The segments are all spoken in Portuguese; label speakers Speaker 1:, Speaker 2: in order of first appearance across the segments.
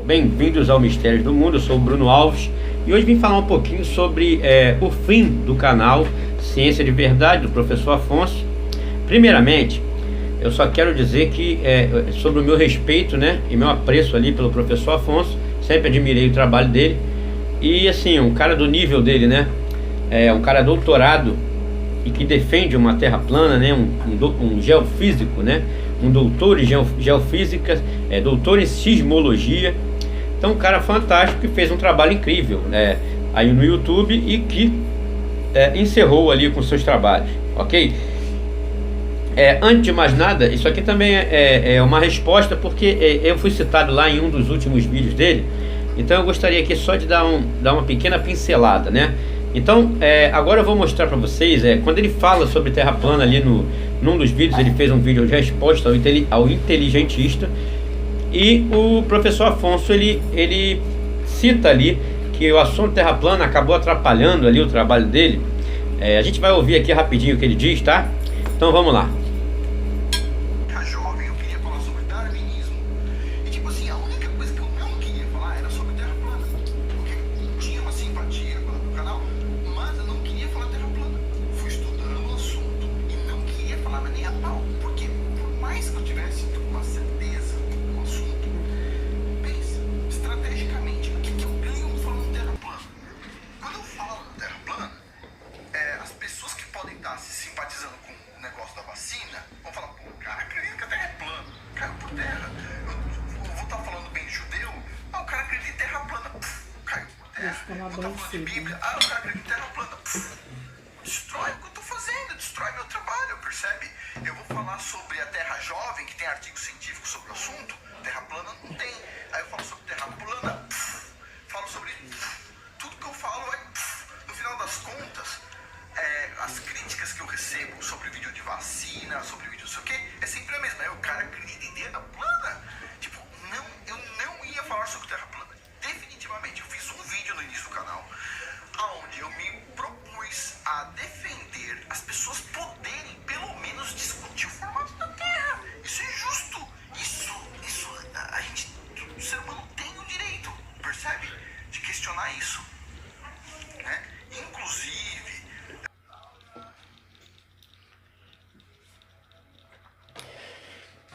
Speaker 1: bem-vindos ao Mistérios do Mundo. Eu sou o Bruno Alves e hoje vim falar um pouquinho sobre o fim do canal Ciência de Verdade, do professor Afonso. Primeiramente, eu só quero dizer que sobre o meu respeito, né, e meu apreço ali pelo professor Afonso. Sempre admirei o trabalho dele e assim, um cara do nível dele, né, um cara doutorado e que defende uma terra plana, né, um geofísico, né, um doutor em geofísica, doutor em sismologia. Então, um cara fantástico que fez um trabalho incrível, né, aí no YouTube e que encerrou ali com seus trabalhos, ok? Antes de mais nada, isso aqui também é uma resposta, porque eu fui citado lá em um dos últimos vídeos dele. Então eu gostaria aqui só de dar uma pequena pincelada, né? Então, agora eu vou mostrar para vocês, quando ele fala sobre terra plana ali num dos vídeos, ele fez um vídeo de resposta ao inteligentista, e o professor Afonso, ele cita ali que o assunto terra plana acabou atrapalhando ali o trabalho dele. A gente vai ouvir aqui rapidinho o que ele diz, tá? Então vamos lá.
Speaker 2: Bíblia, o cara acredita em terra plana. Destrói o que eu estou fazendo, destrói meu trabalho, percebe? Eu vou falar sobre a terra jovem, que tem artigos científicos sobre o assunto. Terra plana não tem. Aí eu falo sobre terra plana, falo sobre tudo que eu falo no final das contas, as críticas que eu recebo sobre vídeo de vacina, sobre vídeo não sei o que, é sempre a mesma. Aí o cara acredita em terra plana. Tipo, eu não ia falar sobre terra plana. Definitivamente, eu fiz um vídeo no início do canal onde eu me propus a defender as pessoas poderem pelo menos discutir o formato da Terra. Isso é justo. Isso a gente, o ser humano tem o direito, percebe? De questionar isso, né? Inclusive.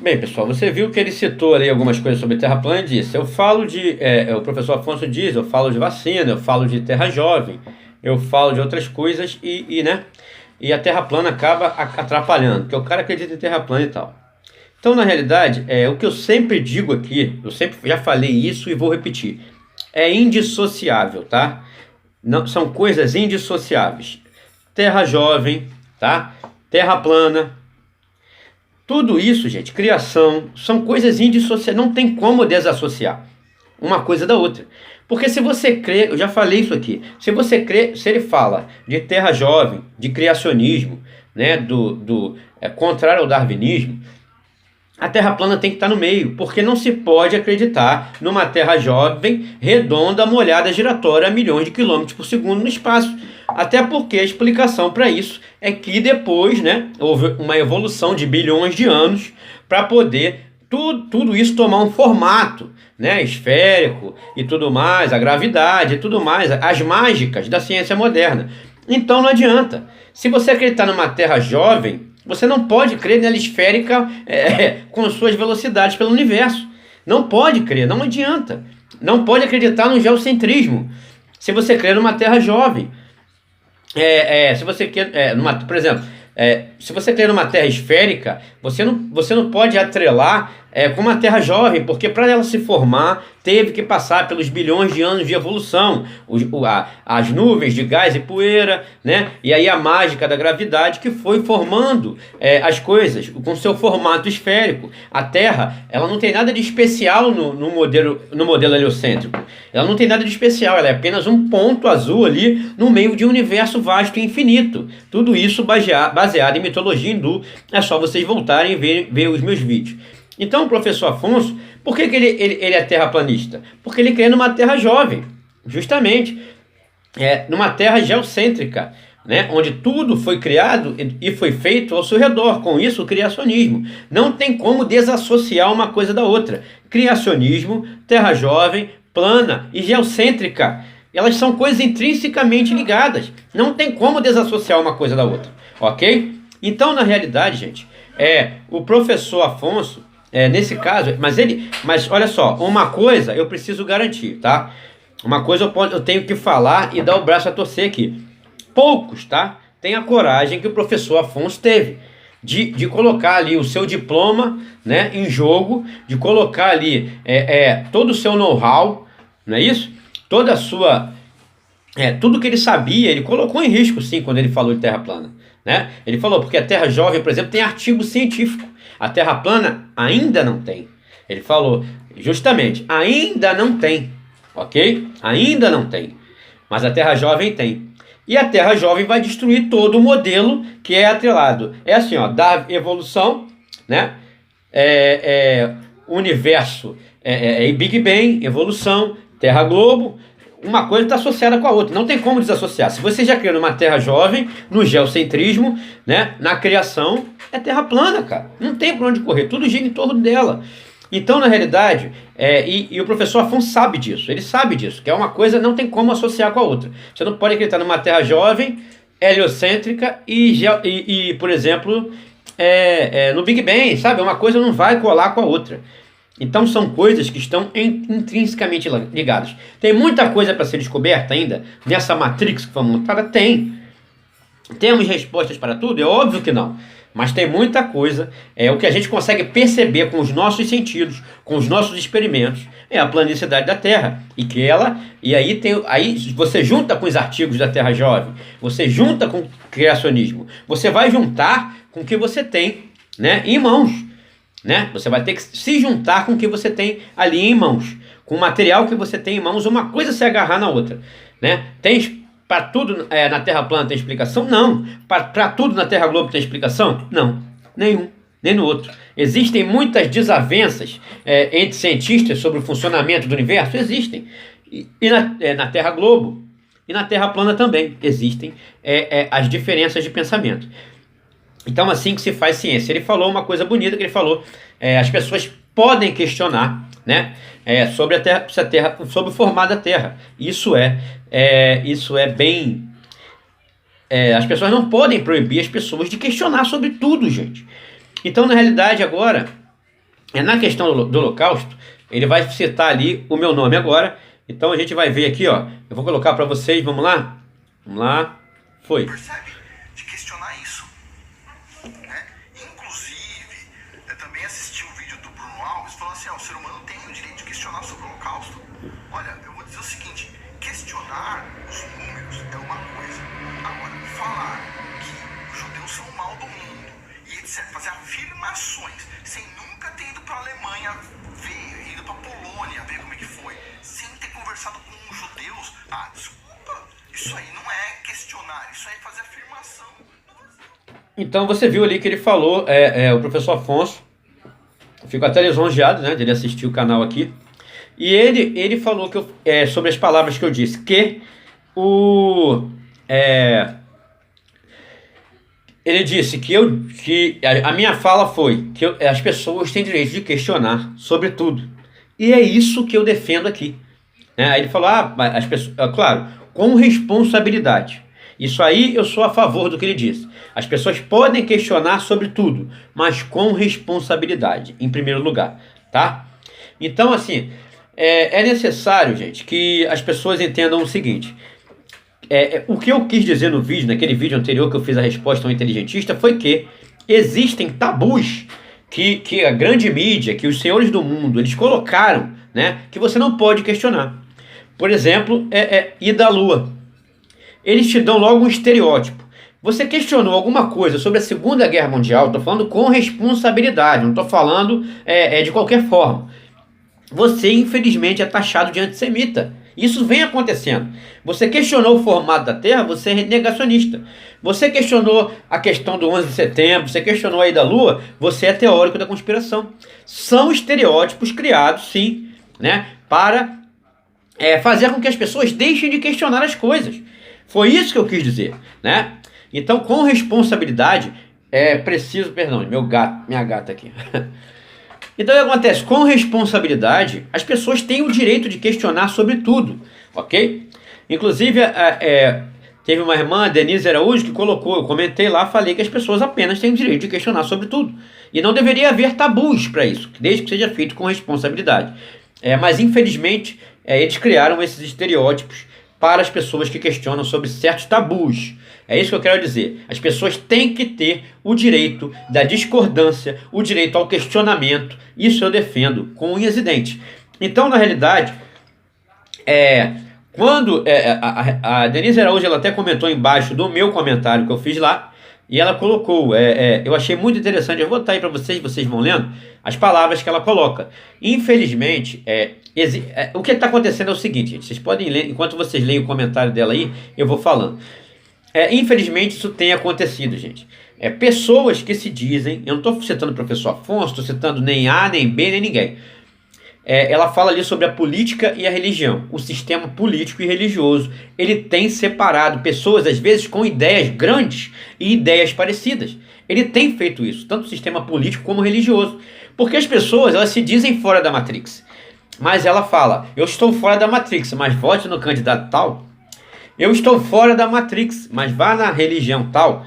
Speaker 1: Bem, pessoal, você viu que ele citou ali algumas coisas sobre terra plana e disse: eu falo de, o professor Afonso diz, eu falo de vacina, eu falo de terra jovem, eu falo de outras coisas e a terra plana acaba atrapalhando, porque o cara acredita em terra plana e tal. Então, na realidade, o que eu sempre digo aqui, eu sempre já falei isso e vou repetir, é indissociável, tá? Não, são coisas indissociáveis. Terra jovem, tá? Terra plana. Tudo isso, gente, criação, são coisas indissociáveis, não tem como desassociar uma coisa da outra. Porque se você crê, eu já falei isso aqui, se você crê, se ele fala de terra jovem, de criacionismo, né, contrário ao darwinismo, a terra plana tem que estar no meio, porque não se pode acreditar numa terra jovem, redonda, molhada, giratória a milhões de quilômetros por segundo no espaço. Até porque a explicação para isso é que depois, né, houve uma evolução de bilhões de anos para poder tudo isso tomar um formato, né, esférico e tudo mais, a gravidade e tudo mais, as mágicas da ciência moderna. Então não adianta. Se você acreditar numa terra jovem, você não pode crer nela esférica com suas velocidades pelo universo. Não pode crer, não adianta. Não pode acreditar no geocentrismo se você crer numa terra jovem. Se você quer, por exemplo, se você crer numa terra esférica, você não pode atrelar com uma terra jovem, porque para ela se formar, teve que passar pelos bilhões de anos de evolução, as nuvens de gás e poeira, né? E aí a mágica da gravidade que foi formando as coisas com seu formato esférico. A Terra, ela não tem nada de especial no modelo heliocêntrico. Ela não tem nada de especial, ela é apenas um ponto azul ali no meio de um universo vasto e infinito. Tudo isso baseado em mitologia hindu. É só vocês voltarem e ver os meus vídeos. Então, o professor Afonso, por que ele é terraplanista? Porque ele crê numa terra jovem, justamente, numa terra geocêntrica, né? Onde tudo foi criado e foi feito ao seu redor. Com isso, o criacionismo. Não tem como desassociar uma coisa da outra. Criacionismo, terra jovem, plana e geocêntrica. Elas são coisas intrinsecamente ligadas. Não tem como desassociar uma coisa da outra. Ok? Então, na realidade, gente, o professor Afonso, nesse caso, mas olha só, uma coisa eu preciso garantir, tá? Uma coisa eu tenho que falar e dar o braço a torcer aqui. Poucos, tá? Tem a coragem que o professor Afonso teve de colocar ali o seu diploma, né, em jogo, de colocar ali todo o seu know-how, não é isso? Toda a sua... tudo que ele sabia, ele colocou em risco, sim, quando ele falou de terra plana, né? Ele falou, porque a terra jovem, por exemplo, tem artigo científico. A terra plana ainda não tem. Ele falou, justamente, ainda não tem, ok? Ainda não tem. Mas a terra jovem tem. E a terra jovem vai destruir todo o modelo que é atrelado. É assim, ó, da evolução, né? Universo, Big Bang, evolução, terra globo. Uma coisa está associada com a outra, não tem como desassociar. Se você já criou numa terra jovem, no geocentrismo, né, na criação, é terra plana, cara. Não tem por onde correr, tudo gira em torno dela. Então, na realidade, e o professor Afonso sabe disso, ele sabe disso, que é uma coisa, não tem como associar com a outra. Você não pode acreditar numa terra jovem, heliocêntrica e por exemplo, no Big Bang, sabe? Uma coisa não vai colar com a outra. Então são coisas que estão intrinsecamente ligadas. Tem muita coisa para ser descoberta ainda nessa Matrix que foi montada? Tem. Temos respostas para tudo? É óbvio que não. Mas tem muita coisa. O que a gente consegue perceber com os nossos sentidos, com os nossos experimentos, é a planicidade da Terra. E aí você junta com os artigos da Terra Jovem, você junta com o criacionismo, você vai juntar com o que você tem, né, em mãos. Né? Você vai ter que se juntar com o que você tem ali em mãos, com o material que você tem em mãos, uma coisa se agarrar na outra, né? Tem para tudo na Terra plana tem explicação? Não. Para tudo na Terra globo tem explicação? Não. Nenhum, nem no outro. Existem muitas desavenças entre cientistas sobre o funcionamento do universo? Existem. E na Terra globo e na Terra plana também existem as diferenças de pensamento. Então, assim que se faz ciência. Ele falou uma coisa bonita, que ele falou, as pessoas podem questionar, né, sobre sobre o formato da Terra. Isso é bem... as pessoas não podem proibir as pessoas de questionar sobre tudo, gente. Então, na realidade, agora, na questão do Holocausto, ele vai citar ali o meu nome agora. Então, a gente vai ver aqui, ó. Eu vou colocar para vocês, vamos lá? Vamos lá. Foi.
Speaker 2: Percebe? De questionar isso. Também assisti um vídeo do Bruno Alves falando assim, o ser humano tem o direito de questionar sobre o Holocausto. Olha, eu vou dizer o seguinte, questionar os números é uma coisa. Agora, falar que os judeus são o mal do mundo e etc, fazer afirmações sem nunca ter ido para a Alemanha ver, ido para a Polônia ver como é que foi, sem ter conversado com os judeus, desculpa, isso aí não é questionar, isso aí é fazer afirmação.
Speaker 1: Então você viu ali que ele falou, o professor Afonso, fico até lisonjeado, né, de ele assistir o canal aqui, e ele falou que sobre as palavras que eu disse, que ele disse que a minha fala foi que as pessoas têm direito de questionar sobre tudo, e é isso que eu defendo aqui, né? Aí ele falou, as pessoas, claro, com responsabilidade. Isso aí eu sou a favor do que ele disse. As pessoas podem questionar sobre tudo, mas com responsabilidade, em primeiro lugar, tá? Então, assim, é necessário, gente, que as pessoas entendam o seguinte. O que eu quis dizer no vídeo, naquele vídeo anterior que eu fiz a resposta ao inteligentista, foi que existem tabus que a grande mídia, que os senhores do mundo, eles colocaram, né, que você não pode questionar. Por exemplo, ir da Lua. Eles te dão logo um estereótipo. Você questionou alguma coisa sobre a Segunda Guerra Mundial, estou falando com responsabilidade, não estou falando de qualquer forma. Você, infelizmente, é taxado de antissemita. Isso vem acontecendo. Você questionou o formato da Terra, você é negacionista. Você questionou a questão do 11 de setembro, você questionou a ida à Lua, você é teórico da conspiração. São estereótipos criados, sim, né, para fazer com que as pessoas deixem de questionar as coisas. Foi isso que eu quis dizer, né? Então, com responsabilidade, é preciso... Perdão, minha gata aqui. Então, o que acontece? Com responsabilidade, as pessoas têm o direito de questionar sobre tudo, ok? Inclusive, teve uma irmã, Denise Araújo, que colocou, eu comentei lá, falei que as pessoas apenas têm o direito de questionar sobre tudo. E não deveria haver tabus para isso, desde que seja feito com responsabilidade. Mas, infelizmente, eles criaram esses estereótipos para as pessoas que questionam sobre certos tabus. É isso que eu quero dizer. As pessoas têm que ter o direito da discordância, o direito ao questionamento. Isso eu defendo com unhas e dentes. Então, na realidade, quando a Denise Araújo, ela até comentou embaixo do meu comentário que eu fiz lá, e ela colocou, eu achei muito interessante, eu vou botar aí para vocês vão lendo as palavras que ela coloca. Infelizmente, o que está acontecendo é o seguinte, gente, vocês podem ler, enquanto vocês leem o comentário dela aí, eu vou falando. Infelizmente, isso tem acontecido, gente. Pessoas que se dizem, eu não estou citando o professor Afonso, estou citando nem A, nem B, nem ninguém. Ela fala ali sobre a política e a religião. O sistema político e religioso, ele tem separado pessoas, às vezes, com ideias grandes e ideias parecidas. Ele tem feito isso, tanto o sistema político como religioso. Porque as pessoas, elas se dizem fora da Matrix. Mas ela fala, eu estou fora da Matrix, mas vote no candidato tal. Eu estou fora da Matrix, mas vá na religião tal.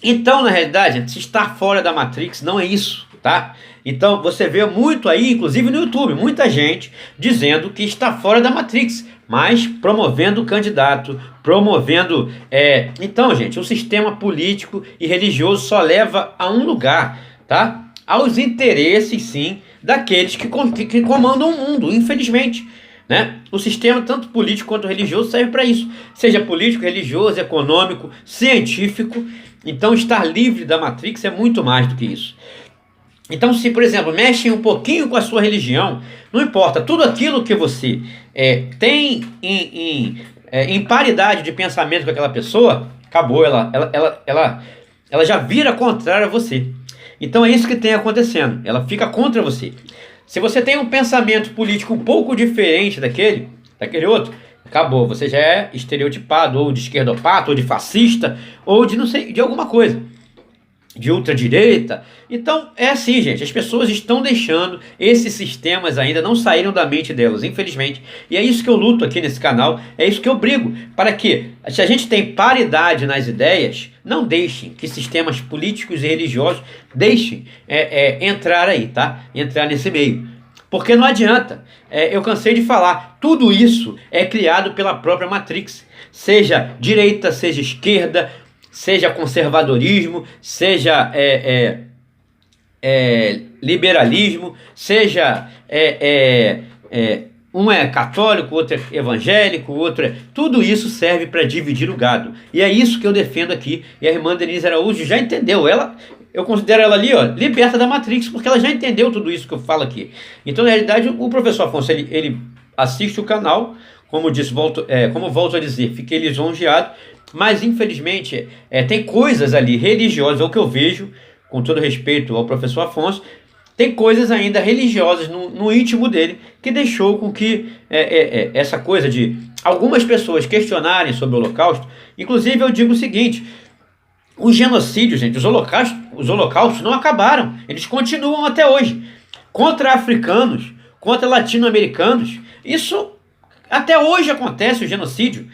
Speaker 1: Então, na realidade, se estar fora da Matrix não é isso, tá? Então, você vê muito aí, inclusive no YouTube, muita gente dizendo que está fora da Matrix, mas promovendo o candidato, promovendo... Então, gente, o sistema político e religioso só leva a um lugar, tá? Aos interesses, sim, daqueles que comandam o mundo, infelizmente. Né? O sistema, tanto político quanto religioso, serve para isso. Seja político, religioso, econômico, científico. Então, estar livre da Matrix é muito mais do que isso. Então, se, por exemplo, mexem um pouquinho com a sua religião, não importa, tudo aquilo que você tem em paridade de pensamento com aquela pessoa, acabou, ela já vira contrária a você. Então, é isso que tem acontecendo, ela fica contra você. Se você tem um pensamento político um pouco diferente daquele outro, acabou, você já é estereotipado, ou de esquerdopata, ou de fascista, ou de não sei, de alguma coisa, de ultradireita. Então é assim, gente, as pessoas estão deixando esses sistemas, ainda não saíram da mente delas, infelizmente. E é isso que eu luto aqui nesse canal, é isso que eu brigo, para que, se a gente tem paridade nas ideias, não deixem que sistemas políticos e religiosos deixem entrar aí, tá? Entrar nesse meio. Porque não adianta, eu cansei de falar, tudo isso é criado pela própria Matrix, seja direita, seja esquerda, seja conservadorismo, seja liberalismo, seja um é católico, outro é evangélico, outro tudo isso serve para dividir o gado. E é isso que eu defendo aqui. E a irmã Denise Araújo já entendeu. Eu considero ela ali, liberta da Matrix, porque ela já entendeu tudo isso que eu falo aqui. Então, na realidade, o professor Afonso, ele assiste o canal, como volto a dizer, fiquei lisonjeado, mas infelizmente tem coisas ali religiosas, é o que eu vejo, com todo respeito ao professor Afonso, tem coisas ainda religiosas no íntimo dele, que deixou com que essa coisa de algumas pessoas questionarem sobre o Holocausto. Inclusive eu digo o seguinte, os genocídios, gente, os holocaustos não acabaram, eles continuam até hoje, contra africanos, contra latino-americanos, isso até hoje acontece, o genocídio.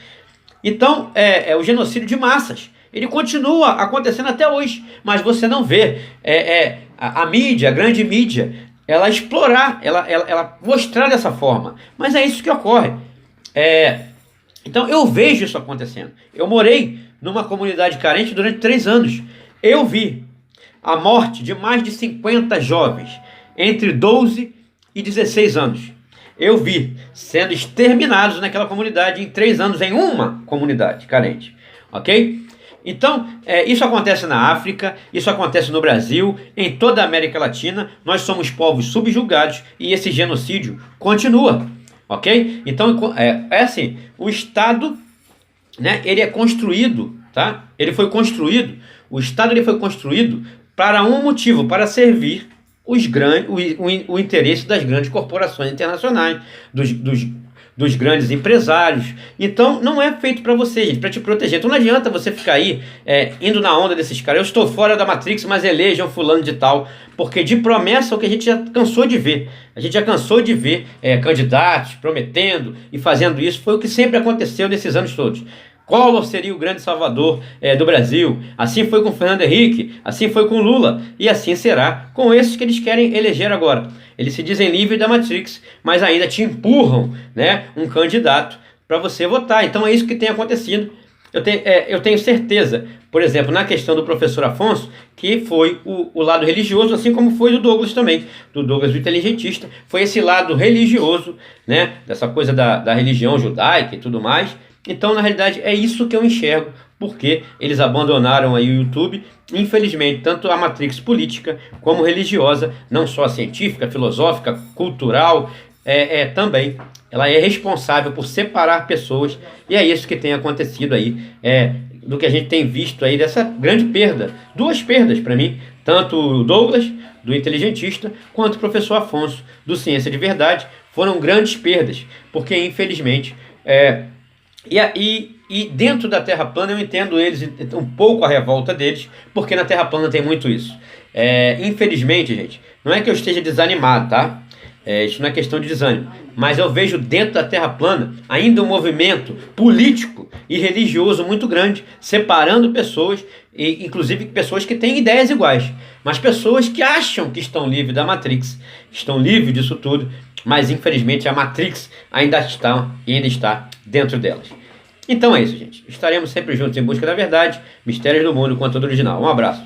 Speaker 1: Então, o genocídio de massas, ele continua acontecendo até hoje, mas você não vê a mídia, a grande mídia, ela explorar, ela mostrar dessa forma, mas é isso que ocorre. Então, eu vejo isso acontecendo. Eu morei numa comunidade carente durante 3 anos. Eu vi a morte de mais de 50 jovens, entre 12 e 16 anos. Eu vi sendo exterminados naquela comunidade em 3 anos, em uma comunidade carente, ok? Então, isso acontece na África, isso acontece no Brasil, em toda a América Latina, nós somos povos subjugados e esse genocídio continua, ok? Então, assim, o Estado, né, ele é construído, tá? O Estado ele foi construído para um motivo, para servir o interesse das grandes corporações internacionais, dos grandes empresários. Então não é feito para você, gente, para te proteger. Então não adianta você ficar aí indo na onda desses caras. Eu estou fora da Matrix, mas elejam fulano de tal. Porque de promessa é o que a gente já cansou de ver. A gente já cansou de ver candidatos prometendo e fazendo isso. Foi o que sempre aconteceu nesses anos todos. Collor seria o grande salvador do Brasil. Assim foi com Fernando Henrique, assim foi com Lula e assim será com esses que eles querem eleger agora. Eles se dizem livres da Matrix, mas ainda te empurram, né, um candidato para você votar. Então é isso que tem acontecido. Eu tenho certeza, por exemplo, na questão do professor Afonso, que foi o lado religioso, assim como foi do Douglas também, do Douglas, o inteligentista, foi esse lado religioso, né, dessa coisa da religião judaica e tudo mais. Então, na realidade, é isso que eu enxergo, porque eles abandonaram aí o YouTube. Infelizmente, tanto a matrix política como religiosa, não só a científica, filosófica, cultural, também, ela é responsável por separar pessoas, e é isso que tem acontecido aí, do que a gente tem visto aí, dessa grande perda. Duas perdas para mim, tanto o Douglas, do inteligentista, quanto o professor Afonso, do Ciência de Verdade, foram grandes perdas, porque infelizmente... E dentro da Terra plana eu entendo eles um pouco a revolta deles, porque na Terra plana tem muito isso. Infelizmente, gente, não é que eu esteja desanimado, tá? Isso não é questão de desânimo, mas eu vejo dentro da Terra plana ainda um movimento político e religioso muito grande, separando pessoas, e inclusive pessoas que têm ideias iguais, mas pessoas que acham que estão livres da Matrix, estão livres disso tudo, mas infelizmente a Matrix ainda está dentro delas. Então é isso, gente. Estaremos sempre juntos em busca da verdade, mistérios do mundo, conteúdo original. Um abraço.